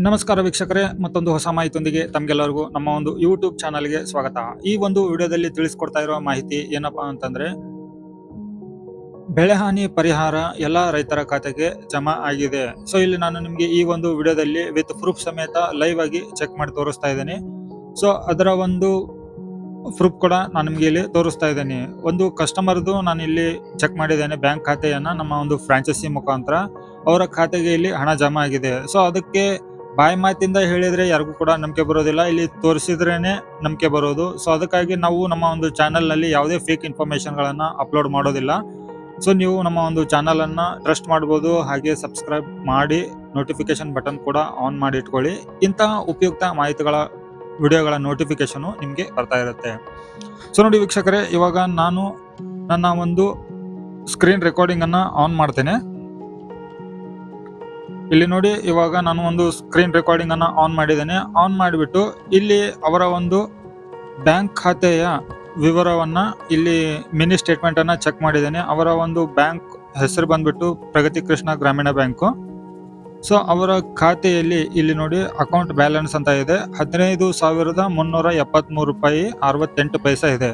ನಮಸ್ಕಾರ ವೀಕ್ಷಕರೇ, ಮತ್ತೊಂದು ಹೊಸ ಮಾಹಿತಿಯೊಂದಿಗೆ ತಮಗೆಲ್ಲರಿಗೂ ನಮ್ಮ ಒಂದು ಯೂಟ್ಯೂಬ್ ಚಾನಲ್ಗೆ ಸ್ವಾಗತ. ಈ ಒಂದು ವಿಡಿಯೋದಲ್ಲಿ ತಿಳಿಸ್ಕೊಡ್ತಾ ಇರೋ ಮಾಹಿತಿ ಏನಪ್ಪಾ ಅಂತಂದ್ರೆ, ಬೆಳೆ ಹಾನಿ ಪರಿಹಾರ ಎಲ್ಲ ರೈತರ ಖಾತೆಗೆ ಜಮಾ ಆಗಿದೆ. ಸೊ ಇಲ್ಲಿ ನಾನು ನಿಮ್ಗೆ ಈ ಒಂದು ವಿಡಿಯೋದಲ್ಲಿ ವಿತ್ ಪ್ರೂಫ್ ಸಮೇತ ಲೈವ್ ಆಗಿ ಚೆಕ್ ಮಾಡಿ ತೋರಿಸ್ತಾ ಇದ್ದೀನಿ. ಸೊ ಅದರ ಒಂದು ಪ್ರೂಫ್ ಕೂಡ ನಾನು ನಿಮ್ಗೆ ಇಲ್ಲಿ ತೋರಿಸ್ತಾ ಇದ್ದೀನಿ. ಒಂದು ಕಸ್ಟಮರ್ದು ನಾನು ಇಲ್ಲಿ ಚೆಕ್ ಮಾಡಿದ್ದೇನೆ, ಬ್ಯಾಂಕ್ ಖಾತೆಯನ್ನ ನಮ್ಮ ಒಂದು ಫ್ರಾಂಚೈಸಿ ಮುಖಾಂತರ ಅವರ ಖಾತೆಗೆ ಇಲ್ಲಿ ಹಣ ಜಮಾ ಆಗಿದೆ. ಸೊ ಅದಕ್ಕೆ ಬಾಯಿ ಮಾತಿಂದ ಹೇಳಿದ್ರೆ ಯಾರಿಗೂ ಕೂಡ ನಂಬಿಕೆ ಬರೋದಿಲ್ಲ, ಇಲ್ಲಿ ತೋರಿಸಿದ್ರೇನೆ ನಂಬಿಕೆ ಬರೋದು. ಸೊ ಅದಕ್ಕಾಗಿ ನಾವು ನಮ್ಮ ಒಂದು ಚಾನಲ್ ನಲ್ಲಿ ಯಾವುದೇ ಫೇಕ್ ಇನ್ಫಾರ್ಮೇಶನ್ ಗಳನ್ನ ಅಪ್ಲೋಡ್ ಮಾಡೋದಿಲ್ಲ. ಸೊ ನೀವು ನಮ್ಮ ಒಂದು ಚಾನಲ್ ಅನ್ನ ಟ್ರಸ್ಟ್ ಮಾಡಬಹುದು, ಹಾಗೆ ಸಬ್ಸ್ಕ್ರೈಬ್ ಮಾಡಿ ನೋಟಿಫಿಕೇಶನ್ ಬಟನ್ ಕೂಡ ಆನ್ ಮಾಡಿ ಇಟ್ಕೊಳ್ಳಿ. ಇಂತಹ ಉಪಯುಕ್ತ ಮಾಹಿತಿಗಳ ವಿಡಿಯೋಗಳ ನೋಟಿಫಿಕೇಶನ್ ನಿಮ್ಗೆ ಬರ್ತಾ ಇರುತ್ತೆ. ಸೊ ನೋಡಿ ವೀಕ್ಷಕರೇ, ಇವಾಗ ನಾನು ನನ್ನ ಒಂದು ಸ್ಕ್ರೀನ್ ರೆಕಾರ್ಡಿಂಗ್ ಅನ್ನ ಆನ್ ಮಾಡ್ತೇನೆ. ಇಲ್ಲಿ ನೋಡಿ, ಇವಾಗ ನಾನು ಒಂದು ಸ್ಕ್ರೀನ್ ರೆಕಾರ್ಡಿಂಗ್ ಅನ್ನ ಆನ್ ಮಾಡಿದ್ದೇನೆ. ಆನ್ ಮಾಡಿಬಿಟ್ಟು ಇಲ್ಲಿ ಅವರ ಒಂದು ಬ್ಯಾಂಕ್ ಖಾತೆಯ ವಿವರವನ್ನ ಇಲ್ಲಿ ಮಿನಿ ಸ್ಟೇಟ್ಮೆಂಟ್ ಅನ್ನ ಚೆಕ್ ಮಾಡಿದ್ದೇನೆ. ಅವರ ಒಂದು ಬ್ಯಾಂಕ್ ಹೆಸರು ಬಂದ್ಬಿಟ್ಟು ಪ್ರಗತಿ ಕೃಷ್ಣ ಗ್ರಾಮೀಣ ಬ್ಯಾಂಕು. ಸೊ ಅವರ ಖಾತೆಯಲ್ಲಿ ಇಲ್ಲಿ ನೋಡಿ ಅಕೌಂಟ್ ಬ್ಯಾಲೆನ್ಸ್ ಅಂತ ಇದೆ, 15,373 ರೂಪಾಯಿ 68 ಪೈಸೆ ಇದೆ.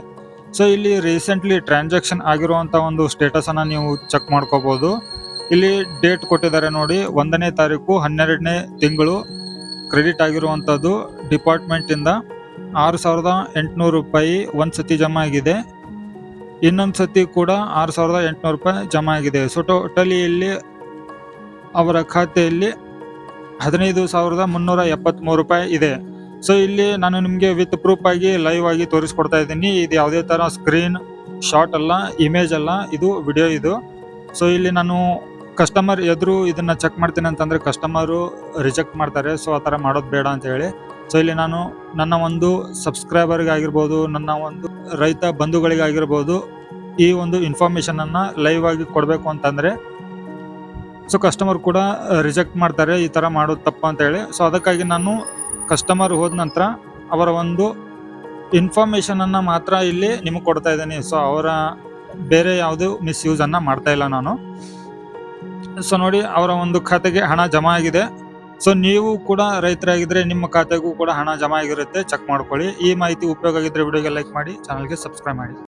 ಸೊ ಇಲ್ಲಿ ರೀಸೆಂಟ್ಲಿ ಟ್ರಾನ್ಸಾಕ್ಷನ್ ಆಗಿರುವಂತ ಒಂದು ಸ್ಟೇಟಸ್ ಅನ್ನ ನೀವು ಚೆಕ್ ಮಾಡ್ಕೋಬಹುದು. ಇಲ್ಲಿ ಡೇಟ್ ಕೊಟ್ಟಿದ್ದಾರೆ ನೋಡಿ, 1ನೇ ತಾರೀಕು 12ನೇ ತಿಂಗಳು ಕ್ರೆಡಿಟ್ ಆಗಿರುವಂತದ್ದು ಡಿಪಾರ್ಟ್ಮೆಂಟ್ ಇಂದ 6,800 ರೂಪಾಯಿ ಒಂದ್ ಸತಿ ಜಮಾ ಆಗಿದೆ, ಇನ್ನೊಂದ್ ಸತಿ ಕೂಡ 6,800 ರೂಪಾಯಿ ಜಮಾ ಆಗಿದೆ. ಸೊ ಟೋಟಲಿ ಇಲ್ಲಿ ಅವರ ಖಾತೆಯಲ್ಲಿ 15,373 ರೂಪಾಯಿ ಇದೆ. ಸೊ ಇಲ್ಲಿ ನಾನು ನಿಮ್ಗೆ ವಿತ್ ಪ್ರೂಫ್ ಆಗಿ ಲೈವ್ ಆಗಿ ತೋರಿಸ್ಕೊಡ್ತಾ ಇದ್ದೀನಿ. ಇದು ಯಾವುದೇ ತರ ಸ್ಕ್ರೀನ್ ಶಾಟ್ ಅಲ್ಲ, ಇಮೇಜ್ ಅಲ್ಲ, ಇದು ವಿಡಿಯೋ ಇದು. ಸೊ ಇಲ್ಲಿ ನಾನು ಕಸ್ಟಮರ್ ಎದುರು ಇದನ್ನ ಚೆಕ್ ಮಾಡ್ತೀನಿ ಅಂತಂದ್ರೆ ಕಸ್ಟಮರು ರಿಜೆಕ್ಟ್ ಮಾಡ್ತಾರೆ. ಸೊ ಆ ತರ ಮಾಡೋದು ಬೇಡ ಅಂತ ಹೇಳಿ, ಸೊ ಇಲ್ಲಿ ನಾನು ನನ್ನ ಒಂದು ಸಬ್ಸ್ಕ್ರೈಬರ್ಗೆ ಆಗಿರ್ಬೋದು, ನನ್ನ ಒಂದು ರೈತ ಬಂಧುಗಳಿಗಾಗಿರ್ಬೋದು, ಈ ಒಂದು ಇನ್ಫಾರ್ಮೇಶನ್ ಅನ್ನ ಲೈವ್ ಆಗಿ ಕೊಡ್ಬೇಕು ಅಂತಂದ್ರೆ ಸೊ ಕಸ್ಟಮರ್ ಕೂಡ ರಿಜೆಕ್ಟ್ ಮಾಡ್ತಾರೆ, ಈ ತರ ಮಾಡೋದು ತಪ್ಪು ಅಂತ ಹೇಳಿ. ಸೊ ಅದಕ್ಕಾಗಿ ನಾನು ಕಸ್ಟಮರ್ ಹೋದ ನಂತರ ಅವರ ಒಂದು ಇನ್ಫಾರ್ಮೇಶನ್ ಅನ್ನ ಮಾತ್ರ ಇಲ್ಲಿ ನಿಮಗೆ ಕೊಡ್ತಾ ಇದ್ದೀನಿ. ಸೊ ಅವರ ಬೇರೆ ಯಾವುದು ಮಿಸ್ಯೂಸ್ ಅನ್ನ ಮಾಡ್ತಾ ಇಲ್ಲ ನಾನು. ಸೊ ನೋಡಿ, ಅವರ ಒಂದು ಖಾತೆಗೆ ಹಣ ಜಮಾ ಆಗಿದೆ. ಸೊ ನೀವು ಕೂಡ ರೈತರಾಗಿದ್ರೆ ನಿಮ್ಮ ಖಾತೆಗೂ ಕೂಡ ಹಣ ಜಮಾ ಆಗಿರುತ್ತೆ, ಚೆಕ್ ಮಾಡ್ಕೊಳ್ಳಿ. ಈ ಮಾಹಿತಿ ಉಪಯೋಗ ಆಗಿದ್ರೆ ವಿಡಿಯೋಗೆ ಲೈಕ್ ಮಾಡಿ, ಚಾನಲ್ಗೆ ಸಬ್ಸ್ಕ್ರೈಬ್ ಮಾಡಿ.